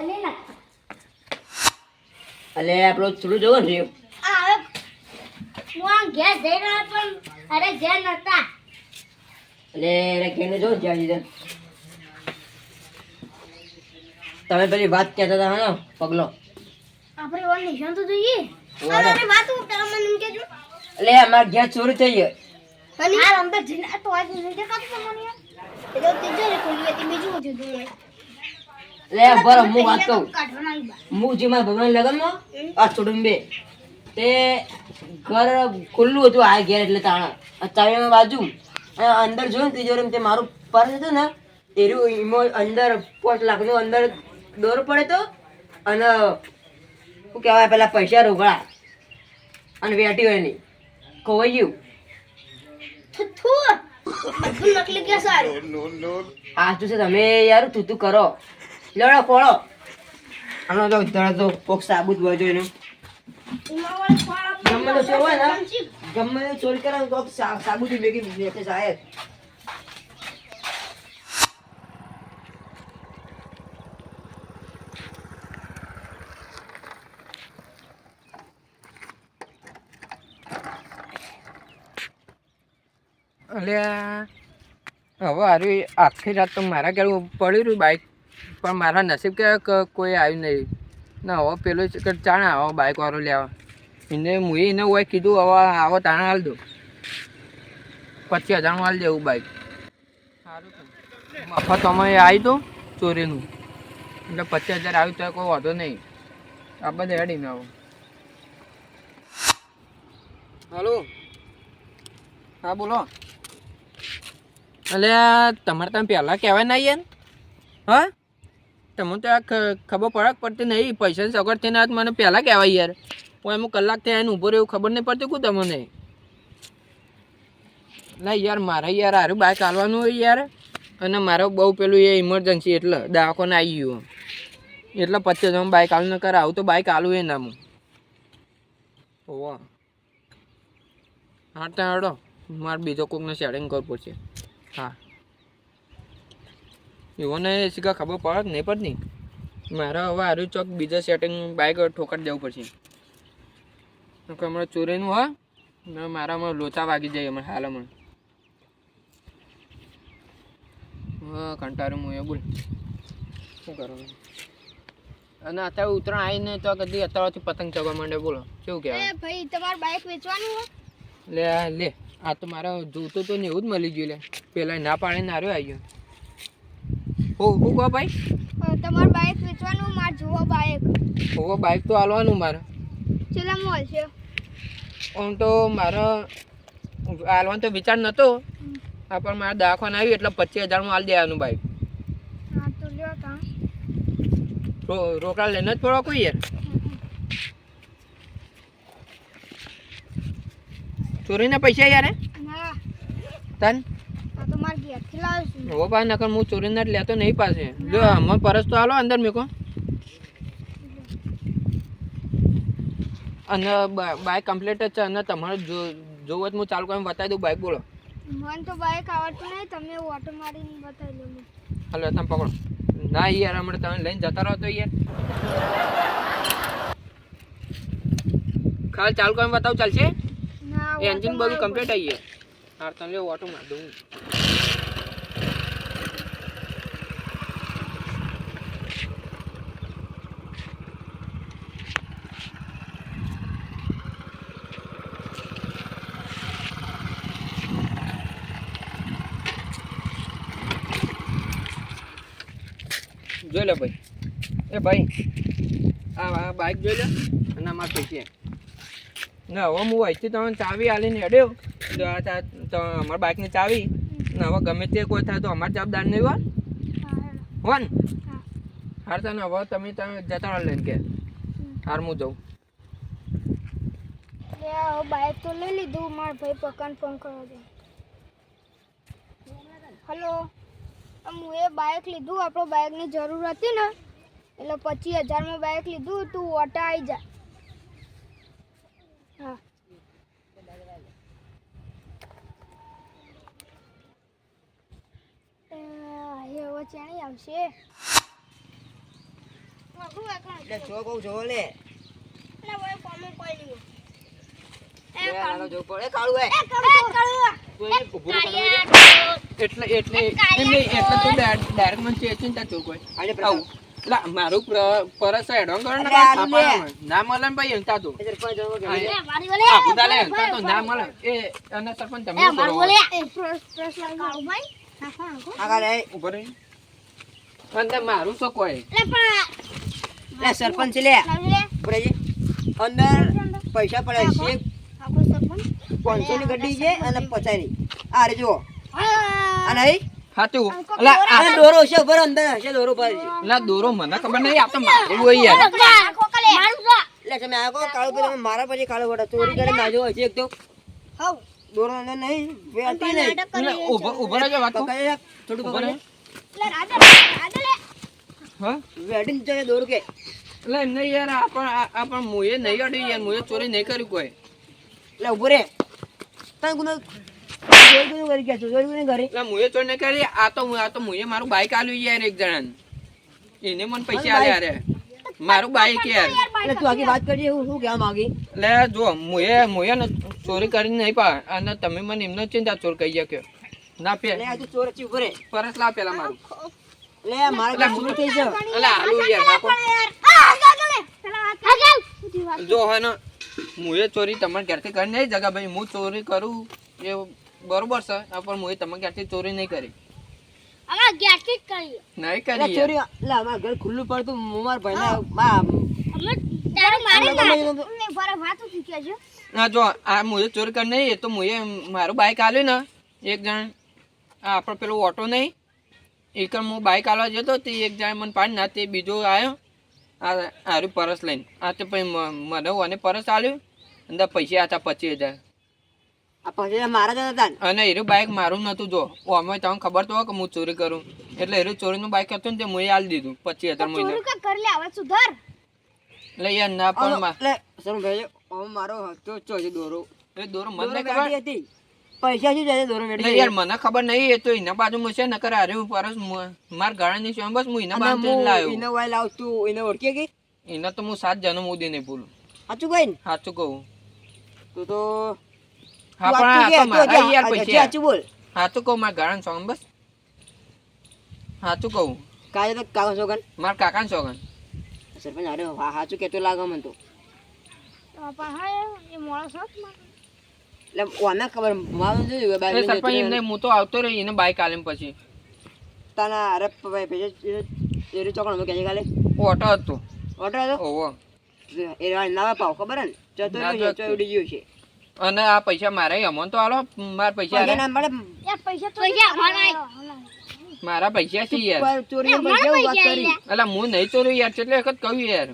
નહીં નાખતા. અલે આપણો થોડું જોવો ને આ હવે હું આમ ઘેર જઈ રહ્યો પણ અરે ઘેર નતા. અલે એને કેને જો જ્યાં જીધે તમે પેલી વાત કહેતા હતા હા પગલો આપણે ઓલ નિશાન તો જોઈએ. વાહ. અરે વાત હું તમને એમ કેજો. અલે અમારા ઘેર ચોરી થઈ ગઈ. અને આ અંદર જઈને આ તો આજ નહીં દેખાતું તમને યાર. એ તો તિજોરી ખોલી હતી બીજું હતું દૂર. લે બરો હું વાત કહું કાઢવાના આવી બા. હું જે મારા ભગવાન લગનમાં આ છોડુંબે તે ઘર ખુલ્લું હતું આ ઘેર એટલે તાણા આ ચાવીમાં બાજુ અને અંદર જોયું ને તિજોરી તે મારું પર્સ હતું ને એરું એમાં અંદર 5 લાખનું અંદર દોર પડે તો અને શું કહેવાય પેલા પૈસા રોકડા અને વેટી હોય નહીં ખોવાઈ ગયું. થુ બધું નકલી કે સારું. આ શું છે તમે યાર તું તું કરો લેવડો ખોળો આનો તો તરત તો કોક સાબુત હોય એનું ઉમાવાળી ફાળા ગમે તો ચોર હોય ને ગમે તે ચોરી કરે તો સાબુતી ભેગી બેઠે સાહેબ. અલ્યા હવે હારું આખી રાત તો મારા ઘેર પડ્યું રહ્યું બાઇક પણ મારા નસીબ કે કોઈ આવ્યું નહીં ના હવે પેલો ચાણે આવો બાઇકવાળો લેવા એને મુએ એને હોય કીધું હવે આવો તાણે હાલ દો 25,000 હાલ દેવું બાઇક સારું મફત અમે આવ્યું હતું ચોરીનું એટલે 25,000 આવ્યું તો કોઈ વાંધો નહીં આ બધા હેડીને આવો. હલો હા બોલો. એટલે તમારે તમે પહેલાં કહેવાય ના યાર હા તમને તો આ ખબર પડતી નહીં પૈસાની સગવડ થઈને મને પહેલાં કહેવાય યાર હું એમ કલાક થયા એને ઊભો રહ્યો ખબર નહીં પડતી કું તમને ના યાર મારે યાર હારું બાઇક ચાલવાનું હોય યાર અને મારે બહુ પેલું એ ઇમરજન્સી એટલે દવાખાને આવી ગયું એટલે 25,000 બાઇક આલું ન કરે આવું તો બાઇક આલું એ નામ ઓવા હા ત્યાં હડો મારે બીજો કોકને સેટિંગ કરવું પડશે. હા એવોને શીખા ખબર પડે નહીં પડતી મારે હવે હારું ચોક બીજા સેટિંગ બાઇક ઠોકર જવું પડશે હમણાં ચોરીનું હા ને મારામાં લોચા વાગી જાય હમણાં હાલ હમણાં હા કંટાળું હું એ બોલ શું કરવાનું અને અત્યારે ઉત્તરાયણ આવીને તો કદી અત્યારથી પતંગ ચગવા માંડે બોલો કેવું કહેવાય. ભાઈ તમારું બાઇક વેચવાનું હો? લે લે આ તો મારે જોતું તો ને એવું જ મળી ગયું લે પેલા ના પાડીને નાર્યો આવી ગયો. હું કહો ભાઈ તમારું બાઇક વેચવાનું માર જોવો બાઇક. હોવો બાઇક તો હાલવાનું મારે ચેલા મોલ છે? આમ તો મારે હાલવાનો તો વિચાર નહોતો આ પણ મારે દવાખાને આવ્યું એટલે 25,000 હાલ દેવાનું બાઇક. હા તો લ્યો તા રોકડા લઈને જ પડો કોઈ યાર ચોરીના પૈસા યાર ના તન આ તો માર ઘેરથી લાવ્યો છું. હો બા નકર હું ચોરીના જ લેતો નહીં પાસે જો અમે પરસ તો હાલો અંદર મેકો અને બાઇક કમ્પ્લીટ જ છે અને તમારે જોવો જ હું ચાલુ કરીને બતાવી દઉં બાઇક બોલો. મને તો બાઇક આવડતું નહીં તમે ઓટો મારીને બતાવી લો. હાલો તમે પકડો ના યાર હમણાં તમે લઈને જતા રહો તો યાર ખાલી ચાલુ કરીને બતાવું ચાલશે ના એન્જિન બધું કમ્પ્લીટ આવી ગયું હા તમે લે ઓટો માર દઉં જોઈ લો ભાઈ એ ભાઈ આ બાઇક જોઈ લો અને અમારા પૈસે ને હવે હું અહીંથી તમે ચાવી આલીને હેડ્યો અમારા બાઇકની ચાવી ને હવે ગમે તે કોઈ થાય તો અમારે જવાબદાર નહીં હોય હો ને હાર તને હવે તમે જતા રહો લઈને કે હાર હું જાઉં બાઇક તો લઈ લીધું મારા ભાઈ પકાન ફોન કરવા દે. હલો હું એ બાઇક લીધું આપણો બાઇકની જરૂર હતી ને એટલે 25,000 બાઇક લીધું તું ઓટા આવી જા. હા હવે ચાણી આવશે એટલે જો કહું જો લે લે, હાલો જો પડે. એ કાળું હે. તું એને ઊભું તો કરવા દે. એટલે એટલે એમ નહીં, એટલે તું ડાયરેક્ટ મને ચેચીને ત્યાં ચોર કોઈ આજે આવું લા મારું પરસ એડો કરો ને અરે આ લે. ના મળે ને ભાઈ એમતા તો એ સરપંચ જો કે આ બુદાલે એમતા તો ના મળે એ અને સરપંચ તમે શું કરો આગળ એ ઉભો રહી અંદર મારું શું કોઈ લે સરપંચ લે ઉપર જે અંદર પૈસા પડ્યા છે 500 ની ગड्डी છે અને 50 ની આ રે જો આ નહીં હાતું લા આ દોરો છે ઉપર અંદર છે દોરો પર છે લા દોરો મને ખબર નહીં આ તો મારું હોય યાર લે તમે આ કો કાળો પે તમે મારા પછી કાળો વડા ચોરી કરે નાજો હજી એક તો દોરો અંદર નહીં વેટી નહીં ઉભો રહેજો વાત પકડે થોડું ઉભો રહે પકડે હા વેડિંગ છે દોરો કે લે નહીં યાર આ પણ મુએ નહીં અડી યાર મુએ ચોરી નહીં કરી કોઈ લે ઉભો રે તને ગુનો ચોરી કોને કરી ગયા છો ચોરી કોને કરી લે મુએ ચોરી નહીં કરી આ તો મુએ મારું બાઈક આલ્યું યાર એક જણાને એને મને પૈસા આલ્યા રે મારું બાઈક યાર એટલે તું આખી વાત કરજે હું શું કહેવા માંગી લે જો મુએ ને ચોરી કરી નહીં પા અને તમે મને એમનો ચિંતા ચોર કહી ગયા ના પે લે આ તું ચોર છે ઉભો રે પરસ લા પેલા મારું લે મારે કામ પૂરું થઈ છે એટલે આલુ યાર બાપો જો હે ને મુએ ચોરી તમારે ઘરથી કરી નહીં જગા ભાઈ હું ચોરી કરું એ બરોબર છે પણ મુએ તમારે ઘરથી ચોરી નહીં કરી નહીં લે કરી યાર. ચોરી લે અમાર ઘર ખુલ્લું પડતું હું માર ભાઈને ના જો આ મુએ ચોરી કરી નહીં એ તો મુએ મારું બાઈક આલ્યું ને એક જણ આ આપણો પેલો ઓટો નહીં એક હું બાઈક આલવા જતો તે એક જણ મને પાડી ના તે બીજો આવ્યો આ હારું પરસ લઈને આ તો પછી મને અને પરસ આલ્યું અંદર પૈસા હતા 25,000 આ પછી મારા જ હતા ને અને એરું બાઈક મારું નતું જો અમે તમને ખબર તો હોય કે હું ચોરી કરું એટલે એરું ચોરીનું બાઈક હતું ને તે મુએ આલી દીધું 25,000 મહિને એટલે યાર ના પણ લે સર ભાઈ ઓ મારો હતો ચોરી દોરો એ દોરો મને દોરો નહીં ખબર ગાડી હતી પૈસા શું જાય દોરો એટલે વેડી યાર મને ખબર નહીં એ તો એના બાજુ છે નકર હારે હું પરસ માર ગાળાની છે બસ હું એના બાજુ લાવ્યો એને વાય લાવતું એને ઓળખે કે એના તો હું 7 જન્મ ઉદી નહીં ભૂલું સાચું કઈ ને સાચું કહું તું તો હા પણ આ તો મારા યાર પૈસા સાચું બોલ સાચું કહું મારા ગાળાનું સોગન બસ સાચું કહું કાલે તો કાગળ સોગન મારા કાકાનું સોગન સરપંચ અરે સાચું કેતો લાગે મને તો એટલે ઓને ખબર મારું જોયું એ બાઈક સરપંચ એમને હું તો આવતો રહ્યો એને બાઈક આલે પછી તાના અરે ભાઈ પૈસા એરી ચોકણ કે કાલે ઓટો હતો ઓટો હતો ઓહો એ નવા પાવ ખબર હે ને જતો ના રહ્યો જતો. છે ઉડી ગયો છે અને આ પૈસા મારે અમોન તો આલો મારા પૈસા પૈસા આલે. ના મળે મારા પૈસા છે યાર ચોરી પૈસા વાત કરી એટલે હું નહીં ચોર્યું યાર એટલે વખત કહ્યું યાર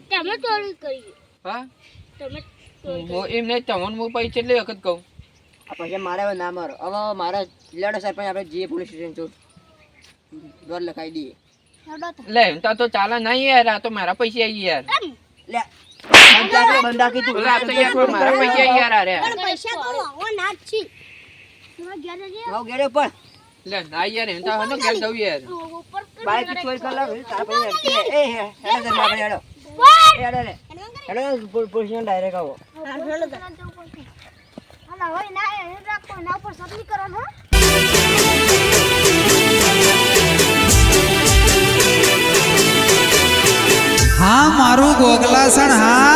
હા હું એમ નહીં તમને હું પૈસા એટલે વખત કહું આ પૈસા મારે હવે ના મારો હવે મારા લેડો સરપંચ આપણે જઈએ પોલીસ સ્ટેશન ચોર દોર લખાઈ દઈએ લે એમ તો ચાલે નહીં યાર આ તો મારા પૈસા આવી યાર લે બંધા કીધું એટલે આ તો યાર મારા પૈસા આવી યાર અરે ભાવ ગેડે પર લે ના યાર એમ તો હવે ઘેર જવું યાર બાઈક ચોરી કર તારા પૈસા એ હેડો સર મારે હેડો હેડો લે હેડો પોલીસ સ્ટેશન ડાયરેક્ટ આવો હા મારું ગોગલાસણ હા